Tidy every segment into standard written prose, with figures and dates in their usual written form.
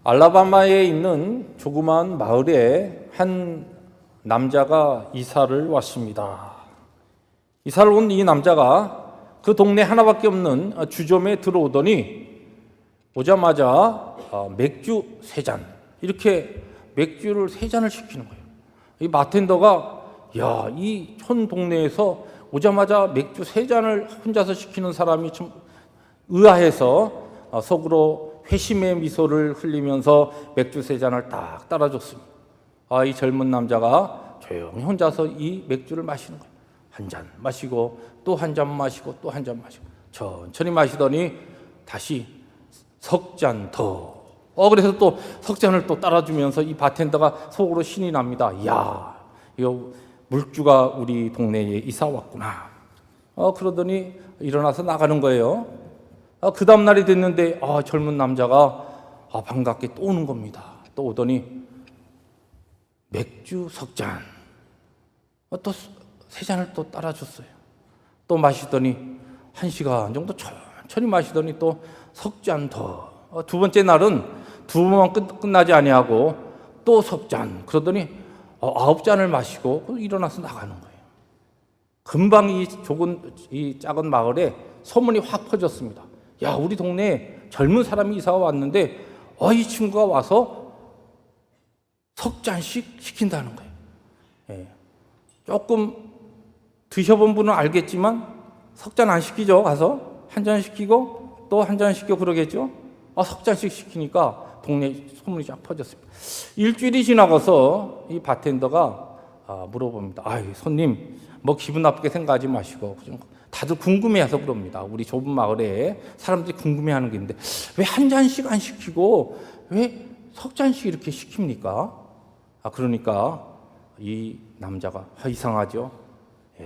알라바마에 있는 조그마한 마을에 한 남자가 이사를 왔습니다. 이사를 온 이 남자가 그 동네 하나밖에 없는 주점에 들어오더니 오자마자 맥주 3잔, 이렇게 맥주를 3잔을 시키는 거예요. 이 바텐더가 이 촌 동네에서 오자마자 맥주 3잔을 혼자서 시키는 사람이 좀 의아해서 속으로 회심의 미소를 흘리면서 맥주 3잔을 딱 따라줬습니다. 이 젊은 남자가 조용히 혼자서 이 맥주를 마시는 거예요. 한 잔 마시고 또 한 잔 마시고 또 한 잔 마시고 천천히 마시더니 다시 석 잔 더. 그래서 또 석 잔을 또 따라주면서 이 바텐더가 속으로 신이 납니다. 이거 물주가 우리 동네에 이사 왔구나. 그러더니 일어나서 나가는 거예요. 그 다음 날이 됐는데 젊은 남자가 반갑게 또 오는 겁니다. 또 오더니 맥주 석 잔, 또 3잔을 또 따라줬어요. 또 마시더니 1시간 정도 천천히 마시더니 또 석 잔 더. 두 번째 날은 두 번만 끝나지 아니하고 또 석 잔. 그러더니 9잔을 마시고 일어나서 나가는 거예요. 금방 이 작은 마을에 소문이 확 퍼졌습니다. 우리 동네에 젊은 사람이 이사가 왔는데 이 친구가 와서 석 잔씩 시킨다는 거예요. 조금 드셔본 분은 알겠지만 석 잔 안 시키죠. 가서 한 잔 시키고 또 한 잔 시키고 그러겠죠. 석 잔씩 시키니까 동네에 소문이 쫙 퍼졌습니다. 일주일이 지나가서 이 바텐더가 물어봅니다. 손님, 기분 나쁘게 생각하지 마시고 다들 궁금해해서 그럽니다. 우리 좁은 마을에 사람들이 궁금해하는 게 있는데 왜 한 잔씩 안 시키고 왜 석 잔씩 이렇게 시킵니까? 그러니까 이 남자가 이상하죠.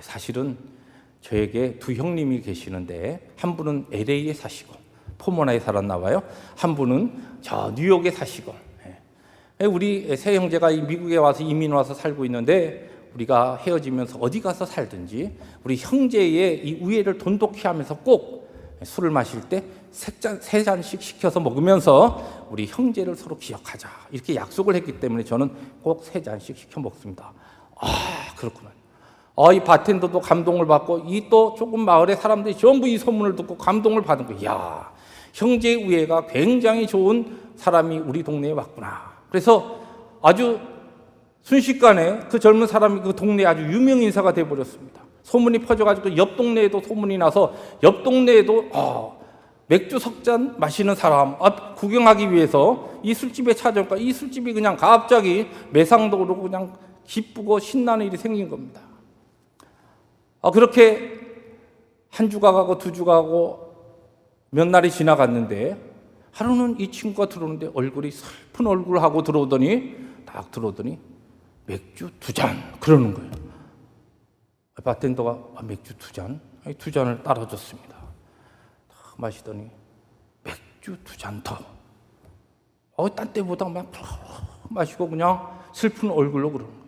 사실은 저에게 두 형님이 계시는데 한 분은 LA에 사시고 포모나에 살았나 봐요. 한 분은 저 뉴욕에 사시고. 우리 세 형제가 미국에 와서 이민 와서 살고 있는데 우리가 헤어지면서 어디 가서 살든지 우리 형제의 이 우애를 돈독히 하면서 꼭 술을 마실 때 3잔씩 시켜서 먹으면서 우리 형제를 서로 기억하자, 이렇게 약속을 했기 때문에 저는 꼭 3잔씩 시켜 먹습니다. 그렇구나. 이 바텐더도 감동을 받고 이 또 조금 마을의 사람들이 전부 이 소문을 듣고 감동을 받은 거예요. 형제의 우애가 굉장히 좋은 사람이 우리 동네에 왔구나. 그래서 아주 순식간에 그 젊은 사람이 그 동네에 아주 유명 인사가 돼버렸습니다. 소문이 퍼져가지고 옆 동네에도 소문이 나서 옆 동네에도 맥주 석 잔 마시는 사람 구경하기 위해서 이 술집에 찾아오니까 이 술집이 그냥 갑자기 매상도 오르고 그냥 기쁘고 신나는 일이 생긴 겁니다. 그렇게 한 주가 가고 두 주가 가고 몇 날이 지나갔는데 하루는 이 친구가 들어오는데 얼굴이 슬픈 얼굴하고 딱 들어오더니 맥주 2잔 그러는 거예요. 바텐더가 맥주 2잔? 2잔을 따라줬습니다. 마시더니 맥주 2잔 더. 딴 때보다 막 마시고 그냥 슬픈 얼굴로 그러는 거예요.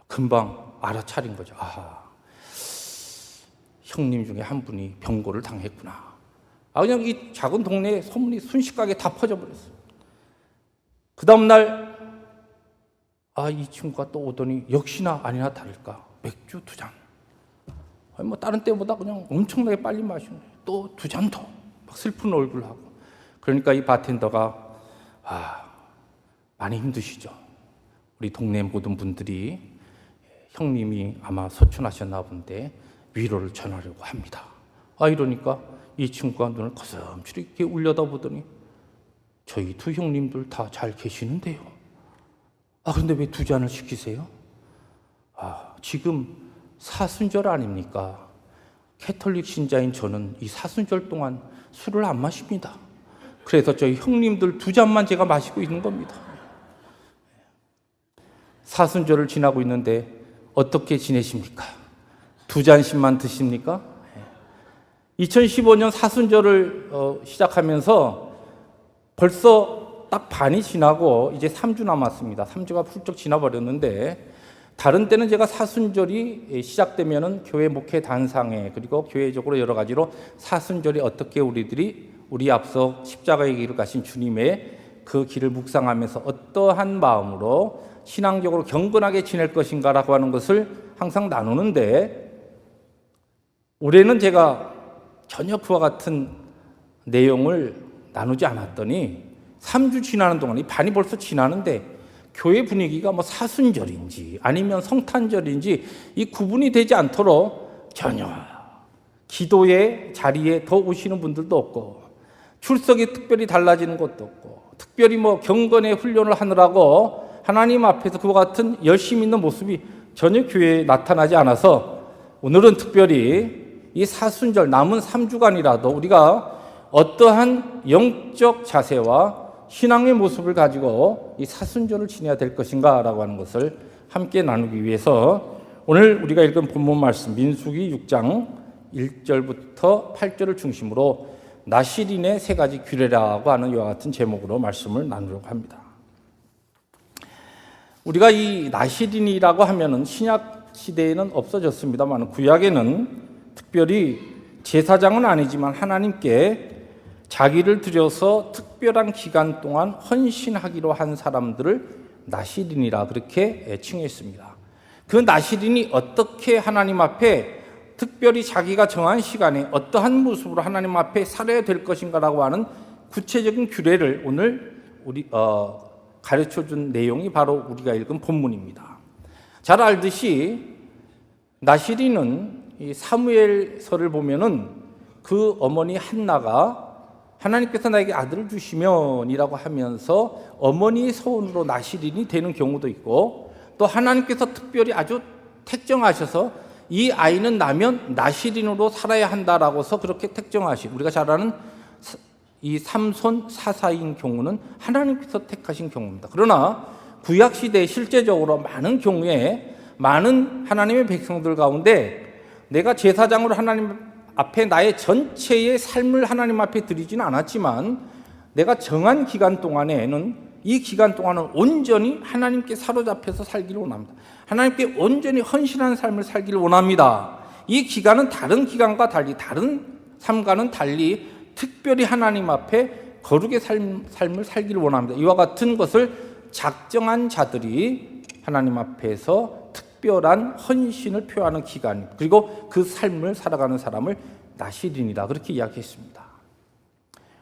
금방 알아차린 거죠. 형님 중에 한 분이 병고를 당했구나. 그냥 이 작은 동네에 소문이 순식간에 다 퍼져버렸어요. 그 다음날 이 친구가 또 오더니 역시나 아니나 다를까 맥주 2잔. 다른 때보다 그냥 엄청나게 빨리 마시는 거예요. 또 2잔 더. 막 슬픈 얼굴 하고. 그러니까 이 바텐더가 많이 힘드시죠. 우리 동네 모든 분들이 형님이 아마 소천하셨나 본데 위로를 전하려고 합니다. 이러니까 이 친구가 눈을 거슴츠리 이렇게 올려다보더니 저희 두 형님들 다 잘 계시는데요. 근데 왜 2잔을 시키세요? 지금 사순절 아닙니까? 캐톨릭 신자인 저는 이 사순절 동안 술을 안 마십니다. 그래서 저희 형님들 2잔만 제가 마시고 있는 겁니다. 사순절을 지나고 있는데 어떻게 지내십니까? 2잔씩만 드십니까? 2015년 사순절을 시작하면서 벌써 딱 반이 지나고 이제 3주 남았습니다. 3주가 훌쩍 지나버렸는데 다른 때는 제가 사순절이 시작되면은 교회 목회 단상회 그리고 교회적으로 여러 가지로 사순절이 어떻게 우리 앞서 십자가의 길을 가신 주님의 그 길을 묵상하면서 어떠한 마음으로 신앙적으로 경건하게 지낼 것인가라고 하는 것을 항상 나누는데, 올해는 제가 전혀 그와 같은 내용을 나누지 않았더니 3주 지나는 동안, 이 반이 벌써 지나는데 교회 분위기가 뭐 사순절인지 아니면 성탄절인지 이 구분이 되지 않도록 전혀 기도의 자리에 더 오시는 분들도 없고, 출석이 특별히 달라지는 것도 없고, 특별히 뭐 경건의 훈련을 하느라고 하나님 앞에서 그와 같은 열심히 있는 모습이 전혀 교회에 나타나지 않아서, 오늘은 특별히 이 사순절 남은 3주간이라도 우리가 어떠한 영적 자세와 신앙의 모습을 가지고 이 사순절을 지내야 될 것인가라고 하는 것을 함께 나누기 위해서 오늘 우리가 읽은 본문 말씀 민수기 6장 1절부터 8절을 중심으로 나시린의 세 가지 규례라고 하는 이와 같은 제목으로 말씀을 나누려고 합니다. 우리가 이 나시린이라고 하면은 신약 시대에는 없어졌습니다만, 구약에는 특별히 제사장은 아니지만 하나님께 자기를 들여서 특별한 기간 동안 헌신하기로 한 사람들을 나시린이라 그렇게 칭했습니다. 그 나시린이 어떻게 하나님 앞에 특별히 자기가 정한 시간에 어떠한 모습으로 하나님 앞에 살아야 될 것인가라고 하는 구체적인 규례를 오늘 가르쳐준 내용이 바로 우리가 읽은 본문입니다. 잘 알듯이 나시린은 이 사무엘서를 보면은 그 어머니 한나가 하나님께서 나에게 아들을 주시면이라고 하면서 어머니의 소원으로 나시린이 되는 경우도 있고, 또 하나님께서 특별히 아주 택정하셔서 이 아이는 나면 나시린으로 살아야 한다라고서 그렇게 택정하신, 우리가 잘 아는 이 삼손 사사인 경우는 하나님께서 택하신 경우입니다. 그러나 구약시대에 실제적으로 많은 경우에 많은 하나님의 백성들 가운데 내가 제사장으로 하나님 앞에 나의 전체의 삶을 하나님 앞에 드리지는 않았지만, 내가 정한 기간 동안에는 이 기간 동안은 온전히 하나님께 사로잡혀서 살기를 원합니다. 하나님께 온전히 헌신하는 삶을 살기를 원합니다. 이 기간은 다른 기간과 달리, 다른 삶과는 달리 특별히 하나님 앞에 거룩의 삶을 살기를 원합니다. 이와 같은 것을 작정한 자들이 하나님 앞에서 특별한 헌신을 표하는 기간, 그리고 그 삶을 살아가는 사람을 나시린이다 그렇게 이야기했습니다.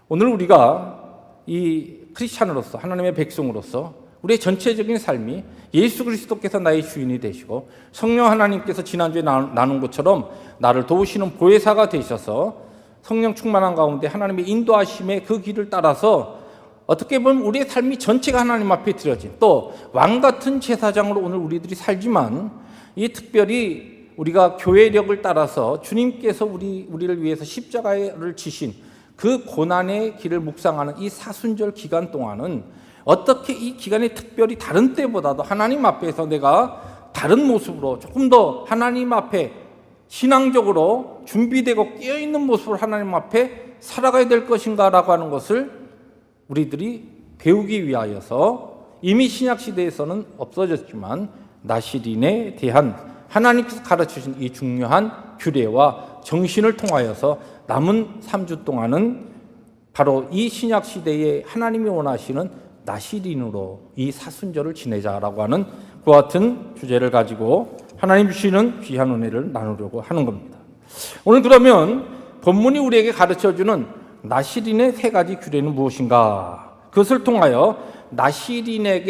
오늘 우리가 이 크리스찬으로서, 하나님의 백성으로서 우리의 전체적인 삶이 예수 그리스도께서 나의 주인이 되시고 성령 하나님께서 지난주에 나눈 것처럼 나를 도우시는 보혜사가 되셔서 성령 충만한 가운데 하나님의 인도하심의 그 길을 따라서 어떻게 보면 우리의 삶이 전체가 하나님 앞에 드려진, 또 왕같은 제사장으로 오늘 우리들이 살지만, 이 특별히 우리가 교회력을 따라서 주님께서 우리를 위해서 십자가를 지신 그 고난의 길을 묵상하는 이 사순절 기간 동안은 어떻게 이 기간이 특별히 다른 때보다도 하나님 앞에서 내가 다른 모습으로 조금 더 하나님 앞에 신앙적으로 준비되고 깨어있는 모습으로 하나님 앞에 살아가야 될 것인가라고 하는 것을 우리들이 배우기 위하여서 이미 신약시대에서는 없어졌지만 나시린에 대한 하나님께서 가르치신 이 중요한 규례와 정신을 통하여서 남은 3주 동안은 바로 이 신약시대에 하나님이 원하시는 나시린으로 이 사순절을 지내자라고 하는 그와 같은 주제를 가지고 하나님 주시는 귀한 은혜를 나누려고 하는 겁니다. 오늘 그러면 본문이 우리에게 가르쳐주는 나시린의 세 가지 규례는 무엇인가? 그것을 통하여 나시린이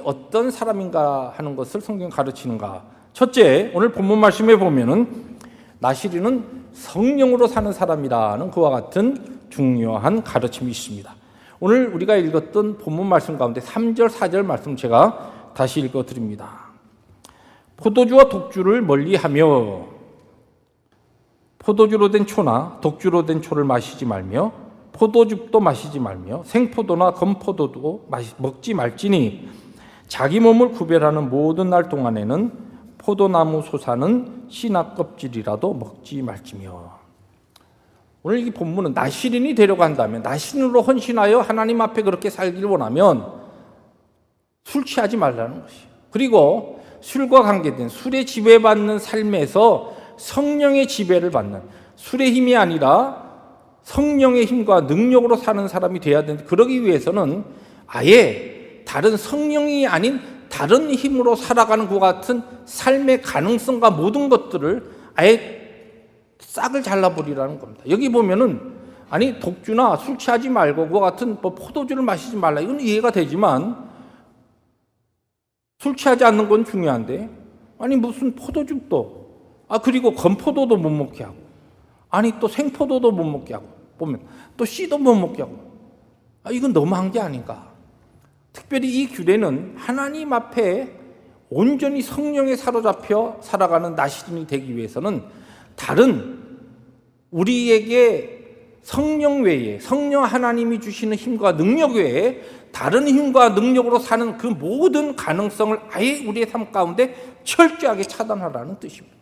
어떤 사람인가 하는 것을 성경이 가르치는가? 첫째, 오늘 본문 말씀에 보면은 나시린은 성령으로 사는 사람이라는 그와 같은 중요한 가르침이 있습니다. 오늘 우리가 읽었던 본문 말씀 가운데 3절, 4절 말씀 제가 다시 읽어드립니다. 포도주와 독주를 멀리하며 포도주로 된 초나 독주로 된 초를 마시지 말며 포도즙도 마시지 말며 생포도나 건포도도 먹지 말지니 자기 몸을 구별하는 모든 날 동안에는 포도나무 솟아는 씨나 껍질이라도 먹지 말지며. 오늘 이 본문은 나시린이 되려고 한다면, 나시린으로 헌신하여 하나님 앞에 그렇게 살기를 원하면 술 취하지 말라는 것이에요. 그리고 술과 관계된 술에 지배받는 삶에서 성령의 지배를 받는, 술의 힘이 아니라 성령의 힘과 능력으로 사는 사람이 돼야 되는데, 그러기 위해서는 아예 다른 성령이 아닌 다른 힘으로 살아가는 것 같은 삶의 가능성과 모든 것들을 아예 싹을 잘라버리라는 겁니다. 여기 보면은 아니 독주나 술 취하지 말고 그와 같은 뭐 포도주를 마시지 말라, 이건 이해가 되지만 술 취하지 않는 건 중요한데 아니 무슨 포도주도 그리고 건포도도 못 먹게 하고 아니 또 생포도도 못 먹게 하고 보면 또 씨도 못 먹게 하고 이건 너무한 게 아닌가. 특별히 이 규례는 하나님 앞에 온전히 성령에 사로잡혀 살아가는 나시린이 되기 위해서는 다른 우리에게 성령 외에, 성령 하나님이 주시는 힘과 능력 외에 다른 힘과 능력으로 사는 그 모든 가능성을 아예 우리의 삶 가운데 철저하게 차단하라는 뜻입니다.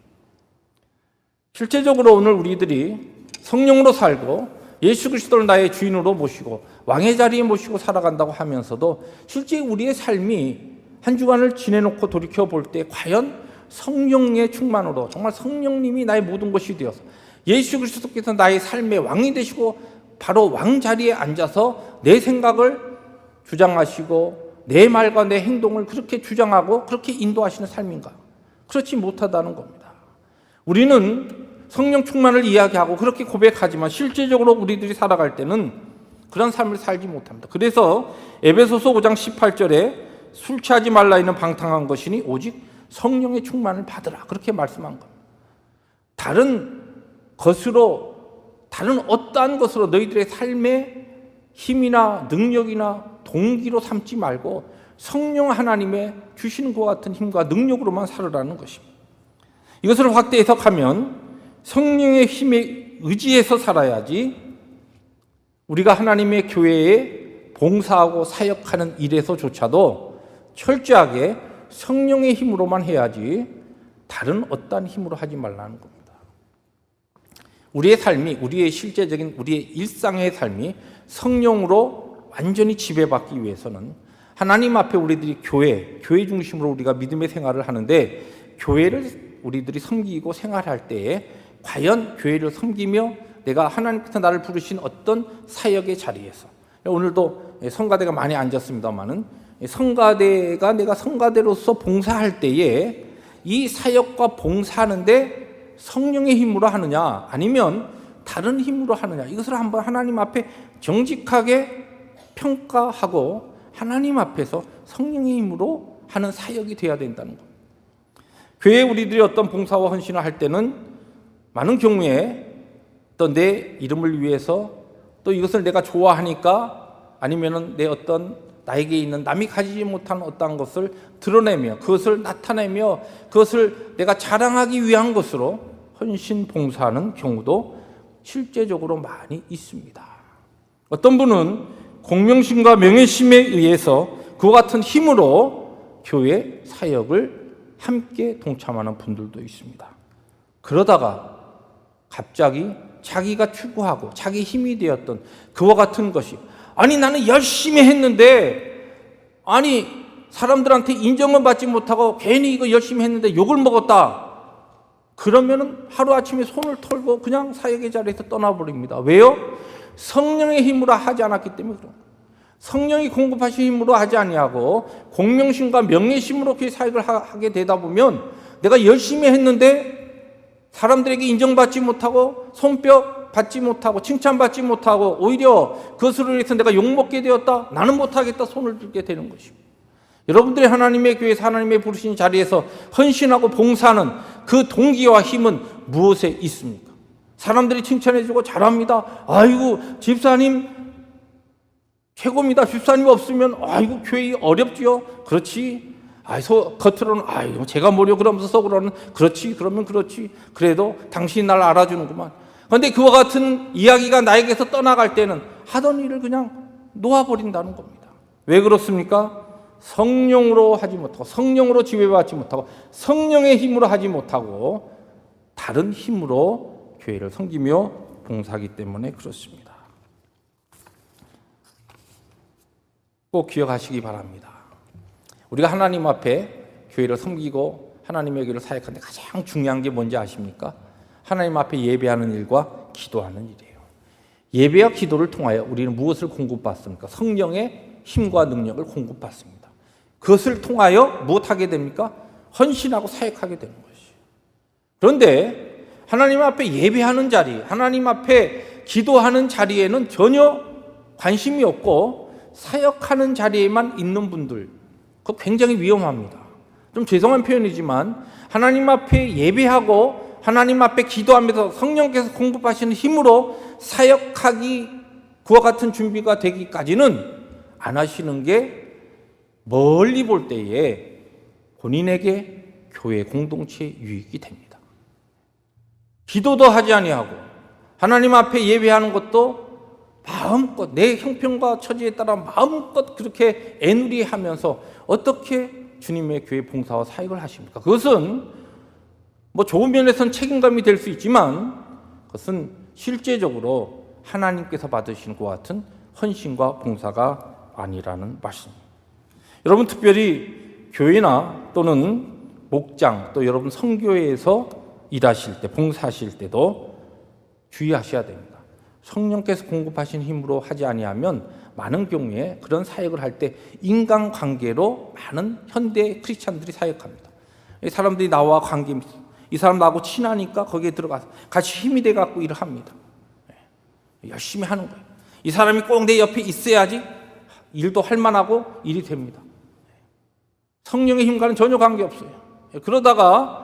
실제적으로 오늘 우리들이 성령으로 살고 예수 그리스도를 나의 주인으로 모시고 왕의 자리에 모시고 살아간다고 하면서도 실제 우리의 삶이 한 주간을 지내놓고 돌이켜볼 때 과연 성령의 충만으로 정말 성령님이 나의 모든 것이 되어서 예수 그리스도께서 나의 삶의 왕이 되시고 바로 왕 자리에 앉아서 내 생각을 주장하시고 내 말과 내 행동을 그렇게 주장하고 그렇게 인도하시는 삶인가? 그렇지 못하다는 겁니다. 우리는 성령 충만을 이야기하고 그렇게 고백하지만 실제적으로 우리들이 살아갈 때는 그런 삶을 살지 못합니다. 그래서 에베소서 5장 18절에 술 취하지 말라 있는 방탕한 것이니 오직 성령의 충만을 받으라, 그렇게 말씀한 겁니다. 다른 어떠한 것으로 너희들의 삶의 힘이나 능력이나 동기로 삼지 말고 성령 하나님의 주시는 것 같은 힘과 능력으로만 살으라는 것입니다. 이것을 확대 해석하면 성령의 힘에 의지해서 살아야지 우리가 하나님의 교회에 봉사하고 사역하는 일에서조차도 철저하게 성령의 힘으로만 해야지 다른 어떠한 힘으로 하지 말라는 겁니다. 우리의 삶이, 우리의 실제적인 우리의 일상의 삶이 성령으로 완전히 지배받기 위해서는 하나님 앞에 우리들이 교회 중심으로 우리가 믿음의 생활을 하는데 교회를 우리들이 섬기고 생활할 때에 과연 교회를 섬기며 내가 하나님께서 나를 부르신 어떤 사역의 자리에서, 오늘도 성가대가 많이 앉았습니다만은 성가대가 내가 성가대로서 봉사할 때에 이 사역과 봉사하는데 성령의 힘으로 하느냐 아니면 다른 힘으로 하느냐, 이것을 한번 하나님 앞에 정직하게 평가하고 하나님 앞에서 성령의 힘으로 하는 사역이 되어야 된다는 겁니다. 교회에 우리들이 어떤 봉사와 헌신을 할 때는 많은 경우에 또 내 이름을 위해서 또 이것을 내가 좋아하니까 아니면은 내 어떤 나에게 있는 남이 가지지 못한 어떤 것을 드러내며 그것을 나타내며 그것을 내가 자랑하기 위한 것으로 헌신 봉사하는 경우도 실제적으로 많이 있습니다. 어떤 분은 공명심과 명예심에 의해서 그와 같은 힘으로 교회 사역을 함께 동참하는 분들도 있습니다. 그러다가 갑자기 자기가 추구하고 자기 힘이 되었던 그와 같은 것이 아니 나는 열심히 했는데 아니 사람들한테 인정은 받지 못하고 괜히 이거 열심히 했는데 욕을 먹었다. 그러면은 하루아침에 손을 털고 그냥 사역의 자리에서 떠나버립니다. 왜요? 성령의 힘으로 하지 않았기 때문에 그런 거예요. 성령이 공급하신 힘으로 하지 아니하고 공명심과 명예심으로 그 사역을 하게 되다 보면 내가 열심히 했는데 사람들에게 인정받지 못하고 손뼉 받지 못하고 칭찬받지 못하고 오히려 그것으로 인해서 내가 욕먹게 되었다. 나는 못하겠다. 손을 들게 되는 것입니다. 여러분들이 하나님의 교회에서 하나님의 부르신 자리에서 헌신하고 봉사하는 그 동기와 힘은 무엇에 있습니까? 사람들이 칭찬해주고 잘합니다. 아이고 집사님 최고입니다. 집사님 없으면 아이고 교회 어렵지요. 그렇지. 겉으로는 아이고 제가 뭐려 그러면서 속으로는 그렇지. 그러면 그렇지. 그래도 당신이 날 알아주는구만. 그런데 그와 같은 이야기가 나에게서 떠나갈 때는 하던 일을 그냥 놓아버린다는 겁니다. 왜 그렇습니까? 성령으로 하지 못하고 성령으로 지배받지 못하고 성령의 힘으로 하지 못하고 다른 힘으로 교회를 섬기며 봉사하기 때문에 그렇습니다. 꼭 기억하시기 바랍니다. 우리가 하나님 앞에 교회를 섬기고 하나님의 교회를 사역하는데 가장 중요한 게 뭔지 아십니까? 하나님 앞에 예배하는 일과 기도하는 일이에요. 예배와 기도를 통하여 우리는 무엇을 공급받습니까? 성령의 힘과 능력을 공급받습니다. 그것을 통하여 무엇하게 됩니까? 헌신하고 사역하게 되는 것이에요. 그런데 하나님 앞에 예배하는 자리, 하나님 앞에 기도하는 자리에는 전혀 관심이 없고 사역하는 자리에만 있는 분들, 그거 굉장히 위험합니다. 좀 죄송한 표현이지만 하나님 앞에 예배하고 하나님 앞에 기도하면서 성령께서 공급하시는 힘으로 사역하기 그와 같은 준비가 되기까지는 안 하시는 게 멀리 볼 때에 본인에게 교회 공동체의 유익이 됩니다. 기도도 하지 아니하고 하나님 앞에 예배하는 것도 마음껏 내 형편과 처지에 따라 마음껏 그렇게 애누리하면서 어떻게 주님의 교회 봉사와 사역을 하십니까? 그것은 뭐 좋은 면에서는 책임감이 될 수 있지만 그것은 실제적으로 하나님께서 받으시는 것 같은 헌신과 봉사가 아니라는 말씀입니다. 여러분 특별히 교회나 또는 목장 또 여러분 선교회에서 일하실 때 봉사하실 때도 주의하셔야 됩니다. 성령께서 공급하신 힘으로 하지 아니하면 많은 경우에 그런 사역을 할 때 인간관계로 많은 현대 크리스찬들이 사역합니다. 이 사람들이 나와 관계, 이 사람 나하고 친하니까 거기에 들어가서 같이 힘이 돼갖고 일을 합니다. 열심히 하는 거예요. 이 사람이 꼭 내 옆에 있어야지 일도 할 만하고 일이 됩니다. 성령의 힘과는 전혀 관계없어요. 그러다가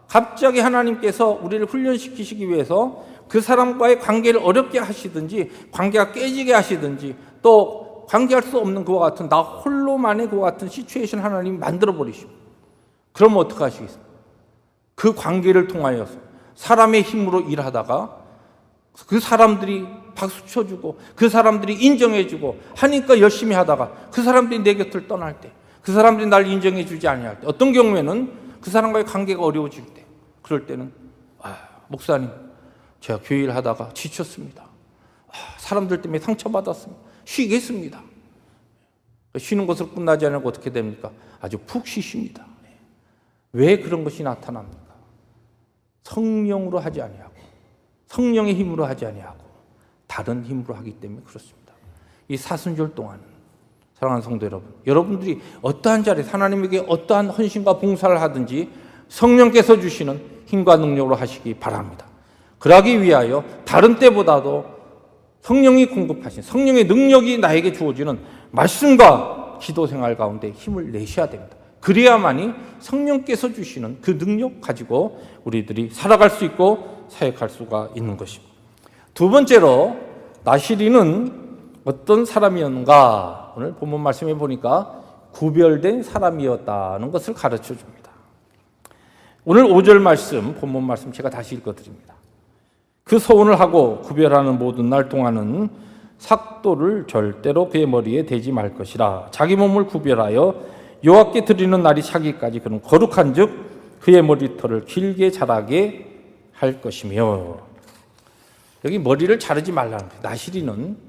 갑자기 하나님께서 우리를 훈련시키시기 위해서 그 사람과의 관계를 어렵게 하시든지 관계가 깨지게 하시든지 또 관계할 수 없는 그와 같은 나 홀로만의 그와 같은 시츄에이션 하나님이 만들어버리시고 그러면 어떻게 하시겠어요? 그 관계를 통하여서 사람의 힘으로 일하다가 그 사람들이 박수 쳐주고 그 사람들이 인정해주고 하니까 열심히 하다가 그 사람들이 내 곁을 떠날 때 그 사람들이 날 인정해주지 아니할 때 어떤 경우에는 그 사람과의 관계가 어려워질 때 그럴 때는 목사님 제가 교회 일 하다가 지쳤습니다. 사람들 때문에 상처받았습니다. 쉬겠습니다. 쉬는 것으로 끝나지 않고 어떻게 됩니까? 아주 푹 쉬십니다. 왜 그런 것이 나타납니까? 성령으로 하지 아니하고 성령의 힘으로 하지 아니하고 다른 힘으로 하기 때문에 그렇습니다. 이 사순절 동안 사랑하는 성도 여러분, 여러분들이 어떠한 자리에 하나님에게 어떠한 헌신과 봉사를 하든지 성령께서 주시는 힘과 능력으로 하시기 바랍니다. 그러기 위하여 다른 때보다도 성령이 공급하신 성령의 능력이 나에게 주어지는 말씀과 기도 생활 가운데 힘을 내셔야 됩니다. 그래야만이 성령께서 주시는 그 능력 가지고 우리들이 살아갈 수 있고 사역할 수가 있는 것입니다. 두 번째로 나시리는 어떤 사람이었는가? 오늘 본문 말씀해 보니까 구별된 사람이었다는 것을 가르쳐 줍니다. 오늘 5절 말씀, 본문 말씀 제가 다시 읽어드립니다. 그 서원을 하고 구별하는 모든 날 동안은 삭도를 절대로 그의 머리에 대지 말 것이라. 자기 몸을 구별하여 여호와께 드리는 날이 차기까지 그는 거룩한즉 그의 머리털을 길게 자라게 할 것이며. 여기 머리를 자르지 말라는 거예요. 나시리는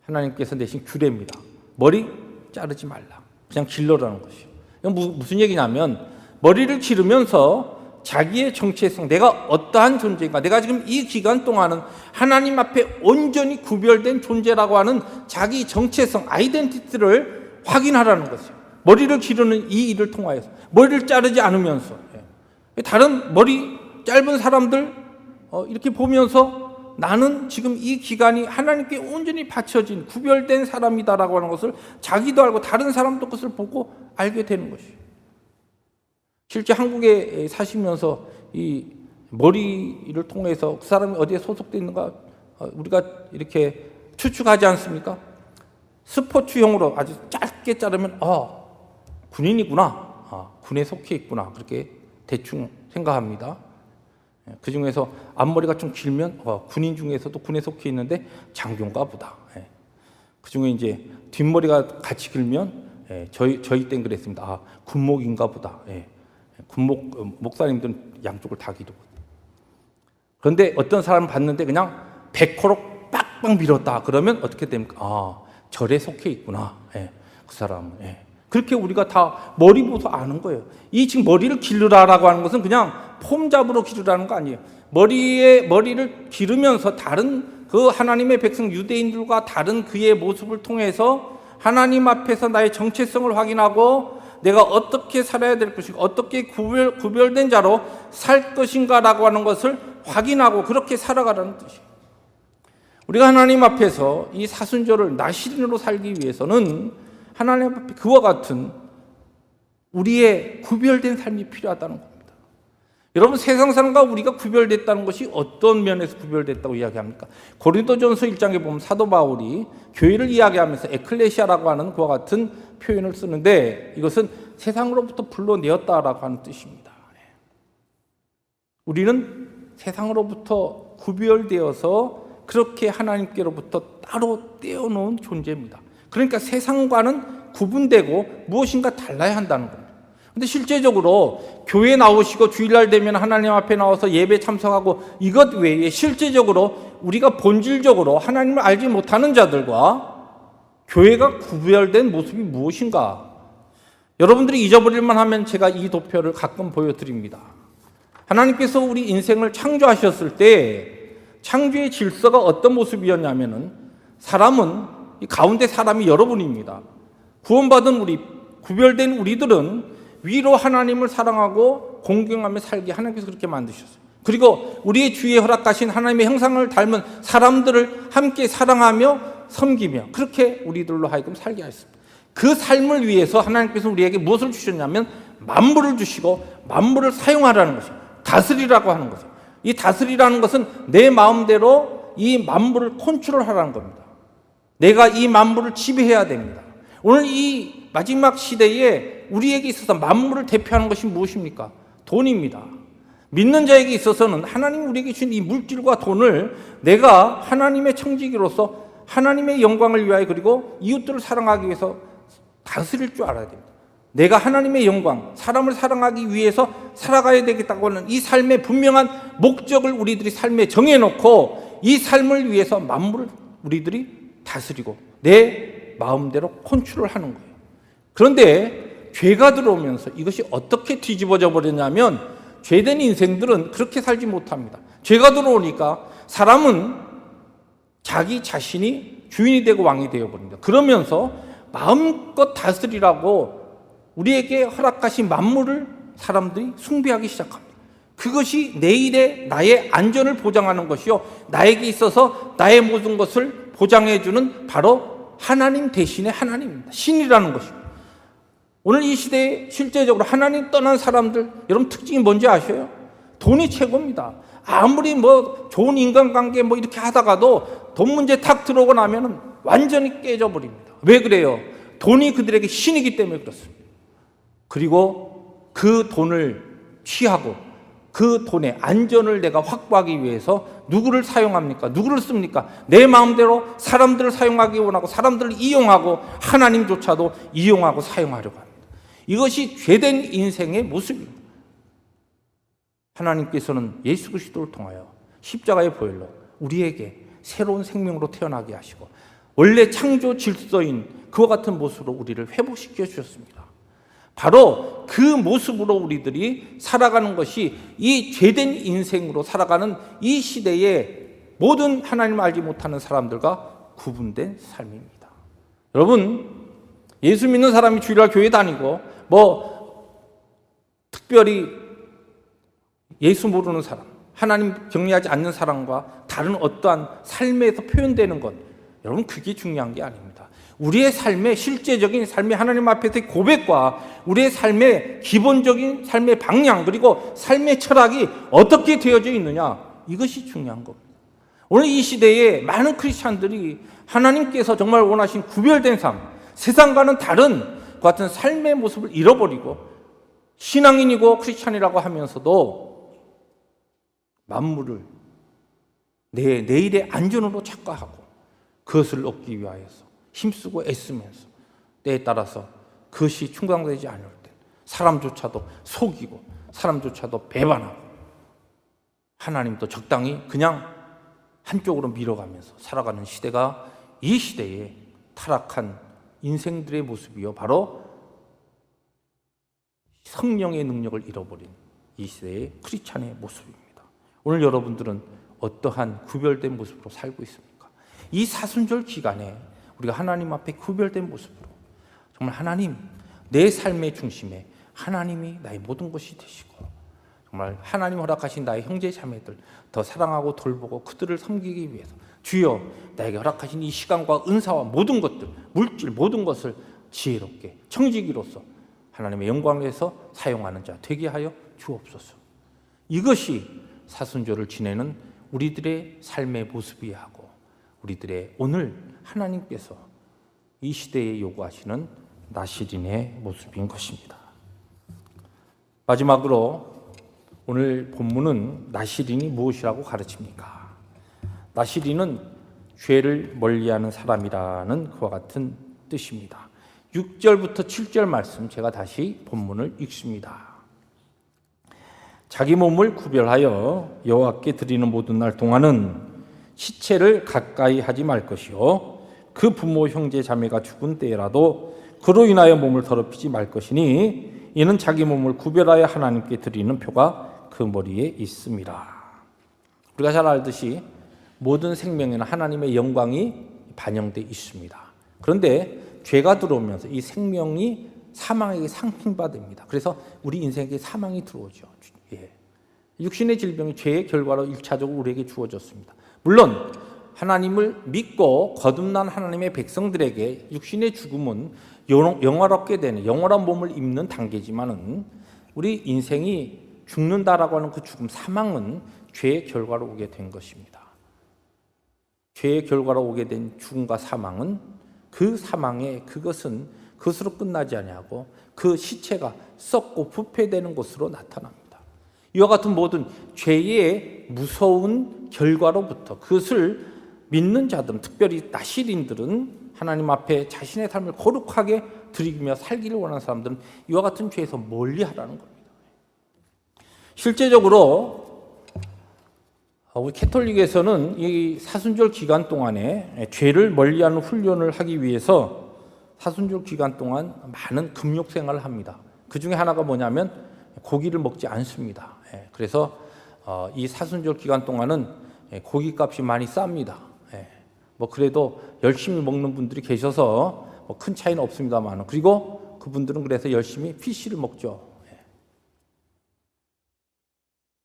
하나님께서 내신 규례입니다. 머리 자르지 말라. 그냥 길러라는 것이요. 이건 무슨 얘기냐면 머리를 기르면서 자기의 정체성, 내가 어떠한 존재인가, 내가 지금 이 기간 동안은 하나님 앞에 온전히 구별된 존재라고 하는 자기 정체성, 아이덴티티를 확인하라는 것이요. 머리를 기르는 이 일을 통하여서 머리를 자르지 않으면서 다른 머리 짧은 사람들 이렇게 보면서 나는 지금 이 기간이 하나님께 온전히 바쳐진 구별된 사람이다라고 하는 것을 자기도 알고 다른 사람도 그것을 보고 알게 되는 것이에요. 실제 한국에 사시면서 이 머리를 통해서 그 사람이 어디에 소속되어 있는가 우리가 이렇게 추측하지 않습니까? 스포츠용으로 아주 짧게 자르면 군인이구나, 군에 속해 있구나 그렇게 대충 생각합니다. 그 중에서 앞머리가 좀 길면 군인 중에서도 군에 속해 있는데 장교인가 보다. 그 중에 이제 뒷머리가 같이 길면 저희 땐 그랬습니다. 군목인가 보다. 목사님들은 양쪽을 다 기르거든요. 그런데 어떤 사람을 봤는데 그냥 백호로 빡빡 밀었다. 그러면 어떻게 됩니까? 절에 속해 있구나. 그 사람은. 그렇게 우리가 다 머리 보서 아는 거예요. 이 지금 머리를 기르라라고 하는 것은 그냥 폼 잡으러 기르라는 거 아니에요. 머리를 기르면서 다른 그 하나님의 백성 유대인들과 다른 그의 모습을 통해서 하나님 앞에서 나의 정체성을 확인하고 내가 어떻게 살아야 될 것인가, 어떻게 구별된 자로 살 것인가라고 하는 것을 확인하고 그렇게 살아가라는 뜻이에요. 우리가 하나님 앞에서 이 사순절을 나시린으로 살기 위해서는 하나님 앞에 그와 같은 우리의 구별된 삶이 필요하다는 겁니다. 여러분, 세상 사람과 우리가 구별됐다는 것이 어떤 면에서 구별됐다고 이야기합니까? 고린도전서 1장에 보면 사도 바울이 교회를 이야기하면서 에클레시아라고 하는 그와 같은 표현을 쓰는데 이것은 세상으로부터 불러내었다라고 하는 뜻입니다. 우리는 세상으로부터 구별되어서 그렇게 하나님께로부터 따로 떼어놓은 존재입니다. 그러니까 세상과는 구분되고 무엇인가 달라야 한다는 겁니다. 근데 실제적으로 교회 나오시고 주일날 되면 하나님 앞에 나와서 예배 참석하고 이것 외에 실제적으로 우리가 본질적으로 하나님을 알지 못하는 자들과 교회가 구별된 모습이 무엇인가? 여러분들이 잊어버릴만 하면 제가 이 도표를 가끔 보여드립니다. 하나님께서 우리 인생을 창조하셨을 때 창조의 질서가 어떤 모습이었냐면은 사람은 이 가운데 사람이 여러분입니다. 구원받은 우리, 구별된 우리들은 위로 하나님을 사랑하고 공경하며 살게 하나님께서 그렇게 만드셨어요. 그리고 우리의 주위에 허락하신 하나님의 형상을 닮은 사람들을 함께 사랑하며 섬기며 그렇게 우리들로 하여금 살게 하셨습니다. 그 삶을 위해서 하나님께서 우리에게 무엇을 주셨냐면 만물을 주시고 만물을 사용하라는 것이에요. 다스리라고 하는 것이에요. 이 다스리라는 것은 내 마음대로 이 만물을 컨트롤하라는 겁니다. 내가 이 만물을 지배해야 됩니다. 오늘 이 마지막 시대에 우리에게 있어서 만물을 대표하는 것이 무엇입니까? 돈입니다. 믿는 자에게 있어서는 하나님 우리에게 주신 이 물질과 돈을 내가 하나님의 청지기로서 하나님의 영광을 위하여 그리고 이웃들을 사랑하기 위해서 다스릴 줄 알아야 됩니다. 내가 하나님의 영광, 사람을 사랑하기 위해서 살아가야 되겠다고 하는 이 삶의 분명한 목적을 우리들이 삶에 정해놓고 이 삶을 위해서 만물을 우리들이 다스리고 내 마음대로 컨트롤하는 거예요. 그런데 죄가 들어오면서 이것이 어떻게 뒤집어져 버렸냐면 죄된 인생들은 그렇게 살지 못합니다. 죄가 들어오니까 사람은 자기 자신이 주인이 되고 왕이 되어버립니다. 그러면서 마음껏 다스리라고 우리에게 허락하신 만물을 사람들이 숭배하기 시작합니다. 그것이 내일의 나의 안전을 보장하는 것이요, 나에게 있어서 나의 모든 것을 보장해주는 바로 하나님 대신의 하나님입니다. 신이라는 것입니다. 오늘 이 시대에 실제적으로 하나님 떠난 사람들, 여러분 특징이 뭔지 아셔요? 돈이 최고입니다. 아무리 좋은 인간관계 이렇게 하다가도 돈 문제 탁 들어오고 나면은 완전히 깨져버립니다. 왜 그래요? 돈이 그들에게 신이기 때문에 그렇습니다. 그리고 그 돈을 취하고 그 돈의 안전을 내가 확보하기 위해서 누구를 사용합니까? 누구를 씁니까? 내 마음대로 사람들을 사용하기 원하고 사람들을 이용하고 하나님조차도 이용하고 사용하려고 합니다. 이것이 죄된 인생의 모습입니다. 하나님께서는 예수 그리스도를 통하여 십자가의 보혈로 우리에게 새로운 생명으로 태어나게 하시고 원래 창조 질서인 그와 같은 모습으로 우리를 회복시켜 주셨습니다. 바로 그 모습으로 우리들이 살아가는 것이 이 죄된 인생으로 살아가는 이 시대에 모든 하나님을 알지 못하는 사람들과 구분된 삶입니다. 여러분, 예수 믿는 사람이 주일날 교회 다니고 특별히 예수 모르는 사람, 하나님 경외하지 않는 사람과 다른 어떠한 삶에서 표현되는 것, 여러분 그게 중요한 게 아닙니다. 우리의 삶의 실제적인 삶의 하나님 앞에서의 고백과 우리의 삶의 기본적인 삶의 방향 그리고 삶의 철학이 어떻게 되어져 있느냐, 이것이 중요한 겁니다. 오늘 이 시대에 많은 크리스찬들이 하나님께서 정말 원하신 구별된 삶, 세상과는 다른 그 같은 삶의 모습을 잃어버리고 신앙인이고 크리스찬이라고 하면서도 만물을 내일의 안전으로 착각하고 그것을 얻기 위하여서 힘쓰고 애쓰면서 때에 따라서 그것이 충당되지 않을 때 사람조차도 속이고 사람조차도 배반하고 하나님도 적당히 그냥 한쪽으로 밀어가면서 살아가는 시대가 이 시대에 타락한 인생들의 모습이요, 바로 성령의 능력을 잃어버린 이 시대의 크리스찬의 모습입니다. 오늘 여러분들은 어떠한 구별된 모습으로 살고 있습니까? 이 사순절 기간에 우리가 하나님 앞에 구별된 모습으로 정말 하나님, 내 삶의 중심에 하나님이 나의 모든 것이 되시고 정말 하나님 허락하신 나의 형제 자매들 더 사랑하고 돌보고 그들을 섬기기 위해서 주여 나에게 허락하신 이 시간과 은사와 모든 것들, 물질 모든 것을 지혜롭게 청지기로서 하나님의 영광을 위해서 사용하는 자 되게 하여 주옵소서. 이것이 사순절을 지내는 우리들의 삶의 모습이야 하고 우리들의 오늘 하나님께서 이 시대에 요구하시는 나시린의 모습인 것입니다. 마지막으로 오늘 본문은 나시린이 무엇이라고 가르칩니까? 나시린은 죄를 멀리하는 사람이라는 그와 같은 뜻입니다. 6절부터 7절 말씀 제가 다시 본문을 읽습니다. 자기 몸을 구별하여 여호와께 드리는 모든 날 동안은 시체를 가까이 하지 말 것이요 그 부모 형제 자매가 죽은 때라도 그로 인하여 몸을 더럽히지 말 것이니 이는 자기 몸을 구별하여 하나님께 드리는 표가 그 머리에 있습니다. 우리가 잘 알듯이 모든 생명에는 하나님의 영광이 반영되어 있습니다. 그런데 죄가 들어오면서 이 생명이 사망에게 상징받습니다. 그래서 우리 인생에 사망이 들어오죠. 육신의 질병이 죄의 결과로 1차적으로 우리에게 주어졌습니다. 물론 하나님을 믿고 거듭난 하나님의 백성들에게 육신의 죽음은 영원롭게 되는 영원한 몸을 입는 단계지만은 우리 인생이 죽는다라고 하는 그 죽음, 사망은 죄의 결과로 오게 된 것입니다. 죄의 결과로 오게 된 죽음과 사망은 그 사망에 그것은 그것으로 끝나지 아니하고 그 시체가 썩고 부패되는 것으로 나타납니다. 이와 같은 모든 죄의 무서운 결과로부터 그것을 믿는 자들은 특별히 나시린들은 하나님 앞에 자신의 삶을 거룩하게 드리며 살기를 원하는 사람들은 이와 같은 죄에서 멀리하라는 겁니다. 실제적으로 우리 캐톨릭에서는 이 사순절 기간 동안에 죄를 멀리하는 훈련을 하기 위해서 사순절 기간 동안 많은 금욕 생활을 합니다. 그 중에 하나가 뭐냐면 고기를 먹지 않습니다. 그래서 이 사순절 기간 동안은 고기값이 많이 쌉니다. 뭐 그래도 열심히 먹는 분들이 계셔서 뭐 큰 차이는 없습니다만 그리고 그분들은 그래서 열심히 피쉬를 먹죠.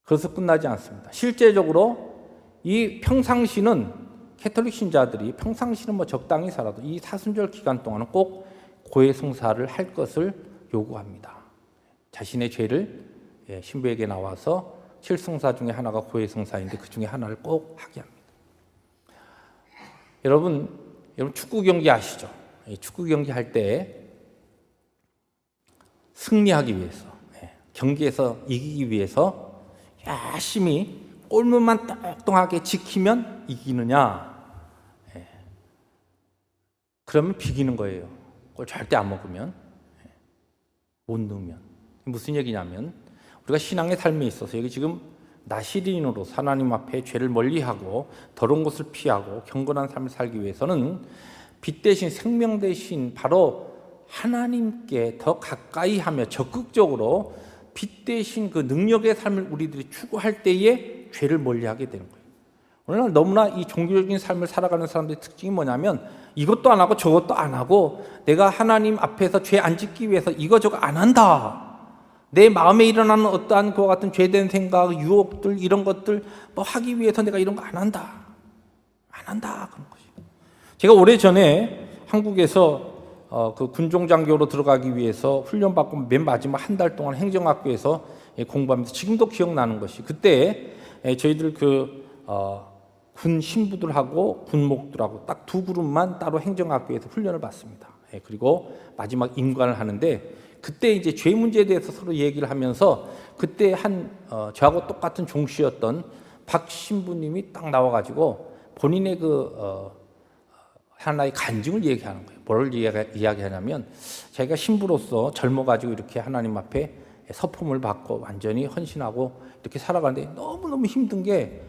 그래서 끝나지 않습니다. 실제적으로 이 평상시는 캐톨릭 신자들이 평상시는 뭐 적당히 살아도 이 사순절 기간 동안은 꼭 고해성사를 할 것을 요구합니다. 자신의 죄를 신부에게 나와서 7성사 중에 하나가 고해성사인데 그 중에 하나를 꼭 하게 합니다. 여러분 축구 경기 아시죠? 축구 경기 할 때 승리하기 위해서 경기에서 이기기 위해서 열심히 골문만 똑똑하게 지키면 이기느냐? 그러면 비기는 거예요. 골 절대 안 먹으면 못 넣으면 무슨 얘기냐면 우리가 신앙의 삶에 있어서 여기 지금 나시린으로 하나님 앞에 죄를 멀리하고 더러운 것을 피하고 경건한 삶을 살기 위해서는 빛 대신 생명 대신 바로 하나님께 더 가까이 하며 적극적으로 빛 대신 그 능력의 삶을 우리들이 추구할 때에 죄를 멀리하게 되는 거예요. 오늘날 너무나 이 종교적인 삶을 살아가는 사람들의 특징이 뭐냐면 이것도 안 하고 저것도 안 하고 내가 하나님 앞에서 죄 안 짓기 위해서 이거저거 안 한다. 내 마음에 일어나는 어떠한 그와 같은 죄된 생각, 유혹들 이런 것들 뭐 하기 위해서 내가 이런 거 안 한다. 안 한다 그런 거죠. 제가 오래전에 한국에서 그 군종장교로 들어가기 위해서 훈련받고 맨 마지막 한 달 동안 행정학교에서 공부하면서 지금도 기억나는 것이 그때 저희들 군 신부들하고 군목들하고 딱 두 그룹만 따로 행정학교에서 훈련을 받습니다. 그리고 마지막 임관을 하는데 그때 이제 죄 문제에 대해서 서로 얘기를 하면서 그때 저하고 똑같은 종씨였던 박 신부님이 딱 나와가지고 본인의 하나의 간증을 얘기하는 거예요. 뭘 이야기하냐면 자기가 신부로서 젊어가지고 이렇게 하나님 앞에 서품을 받고 완전히 헌신하고 이렇게 살아가는데 너무너무 힘든 게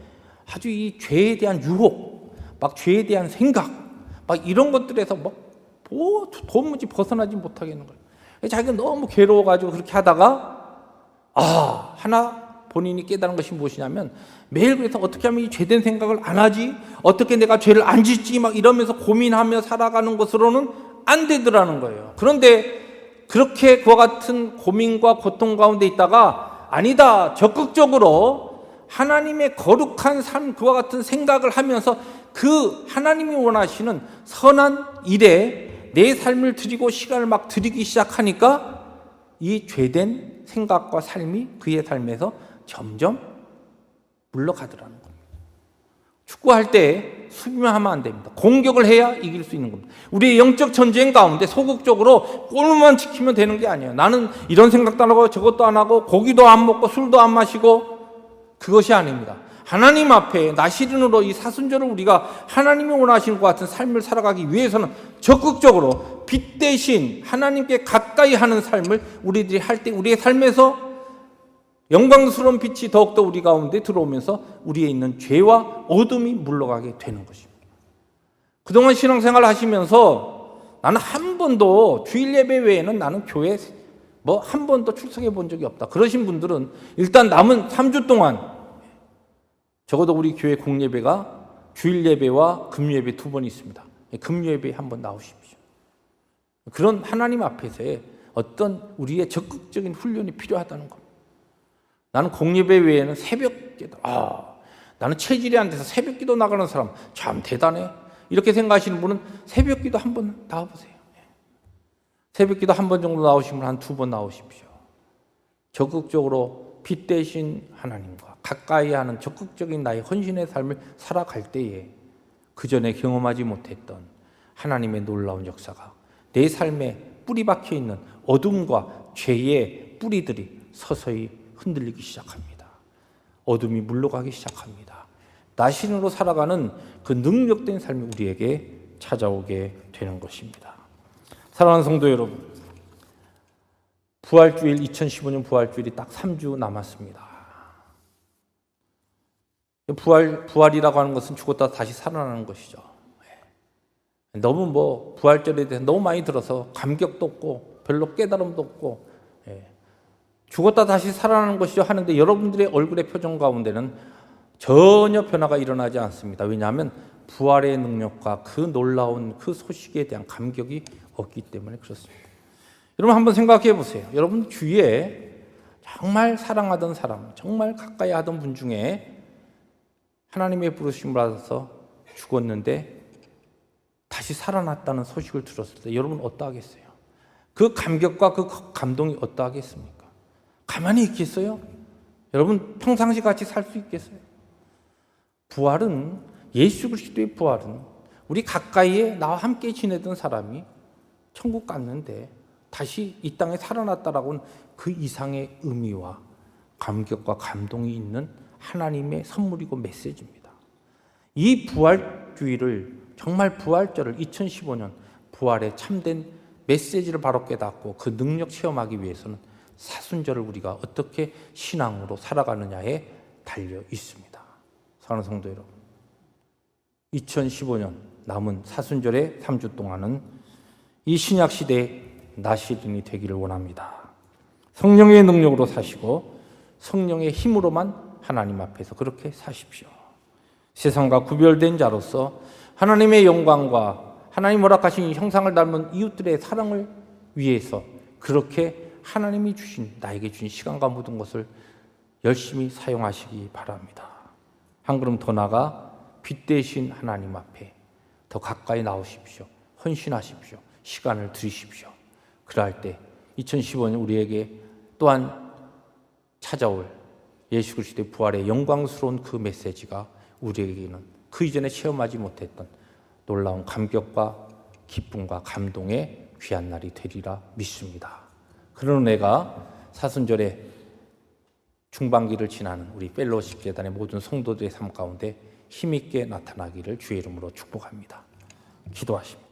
아주 이 죄에 대한 유혹, 막 죄에 대한 생각, 막 이런 것들에서 막 도무지 벗어나지 못하겠는 거예요. 자기가 너무 괴로워가지고 그렇게 하다가 하나 본인이 깨달은 것이 무엇이냐면 매일 그래서 어떻게 하면 이 죄된 생각을 안 하지? 어떻게 내가 죄를 안 짓지? 막 이러면서 고민하며 살아가는 것으로는 안 되더라는 거예요. 그런데 그렇게 그와 같은 고민과 고통 가운데 있다가 아니다. 적극적으로 하나님의 거룩한 삶, 그와 같은 생각을 하면서 그 하나님이 원하시는 선한 일에 내 삶을 드리고 시간을 막 드리기 시작하니까 이 죄된 생각과 삶이 그의 삶에서 점점 물러가더라는 겁니다. 축구할 때 수비만 하면 안 됩니다. 공격을 해야 이길 수 있는 겁니다. 우리의 영적 전쟁 가운데 소극적으로 골만 지키면 되는 게 아니에요. 나는 이런 생각도 안 하고 저것도 안 하고 고기도 안 먹고 술도 안 마시고 그것이 아닙니다. 하나님 앞에 나시린으로 이 사순절을 우리가 하나님이 원하시는 것 같은 삶을 살아가기 위해서는 적극적으로 빛 대신 하나님께 가까이 하는 삶을 우리들이 할 때 우리의 삶에서 영광스러운 빛이 더욱더 우리 가운데 들어오면서 우리에 있는 죄와 어둠이 물러가게 되는 것입니다. 그동안 신앙생활 하시면서 나는 한 번도 주일 예배 외에는 나는 교회 한 번도 출석해 본 적이 없다. 그러신 분들은 일단 남은 3주 동안 적어도 우리 교회 공예배가 주일 예배와 금요예배 2번 있습니다. 금요예배에 한번 나오십시오. 그런 하나님 앞에서의 어떤 우리의 적극적인 훈련이 필요하다는 겁니다. 나는 공예배 외에는 새벽기도, 나는 체질이 안 돼서 새벽기도 나가는 사람 참 대단해. 이렇게 생각하시는 분은 새벽기도 한번 나와보세요. 새벽기도 한 번 정도 나오시면 한 2번 나오십시오. 적극적으로 빛 대신 하나님과 가까이 하는 적극적인 나의 헌신의 삶을 살아갈 때에 그전에 경험하지 못했던 하나님의 놀라운 역사가 내 삶에 뿌리 박혀 있는 어둠과 죄의 뿌리들이 서서히 흔들리기 시작합니다. 어둠이 물러가기 시작합니다. 나신으로 살아가는 그 능력된 삶이 우리에게 찾아오게 되는 것입니다. 사랑하는 성도 여러분, 부활주일 2015년 부활주일이 딱 3주 남았습니다. 부활이라고 하는 것은 죽었다 다시 살아나는 것이죠. 너무 부활절에 대해서 너무 많이 들어서 감격도 없고 별로 깨달음도 없고 죽었다 다시 살아나는 것이죠 하는데 여러분들의 얼굴의 표정 가운데는 전혀 변화가 일어나지 않습니다. 왜냐하면 부활의 능력과 그 놀라운 그 소식에 대한 감격이 없기 때문에 그렇습니다. 여러분 한번 생각해 보세요. 여러분 주위에 정말 사랑하던 사람, 정말 가까이 하던 분 중에 하나님의 부르심을 받아서 죽었는데 다시 살아났다는 소식을 들었을 때 여러분 어떠하겠어요? 그 감격과 그 감동이 어떠하겠습니까? 가만히 있겠어요? 여러분 평상시 같이 살 수 있겠어요? 부활은, 예수 그리스도의 부활은 우리 가까이에 나와 함께 지내던 사람이 천국 갔는데 다시 이 땅에 살아났다라고는 그 이상의 의미와 감격과 감동이 있는 하나님의 선물이고 메시지입니다. 이 부활주의를, 정말 부활절을 2015년 부활의 참된 메시지를 바로 깨닫고 그 능력 체험하기 위해서는 사순절을 우리가 어떻게 신앙으로 살아가느냐에 달려 있습니다. 사랑하는 성도 여러분, 2015년 남은 사순절의 3주 동안은 이 신약시대의 나시린이 되기를 원합니다. 성령의 능력으로 사시고 성령의 힘으로만 하나님 앞에서 그렇게 사십시오. 세상과 구별된 자로서 하나님의 영광과 하나님 허락하신 형상을 닮은 이웃들의 사랑을 위해서 그렇게 하나님이 주신, 나에게 주신 시간과 모든 것을 열심히 사용하시기 바랍니다. 한 걸음 더 나아가 빛 대신 하나님 앞에 더 가까이 나오십시오. 헌신하십시오. 시간을 들이십시오. 그럴 때 2015년 우리에게 또한 찾아올 예수 그리스도의 부활의 영광스러운 그 메시지가 우리에게는 그 이전에 체험하지 못했던 놀라운 감격과 기쁨과 감동의 귀한 날이 되리라 믿습니다. 그런 은혜가 사순절의 중반기를 지나는 우리 펠로십 재단의 모든 성도들의 삶 가운데 힘있게 나타나기를 주의 이름으로 축복합니다. 기도하십니다.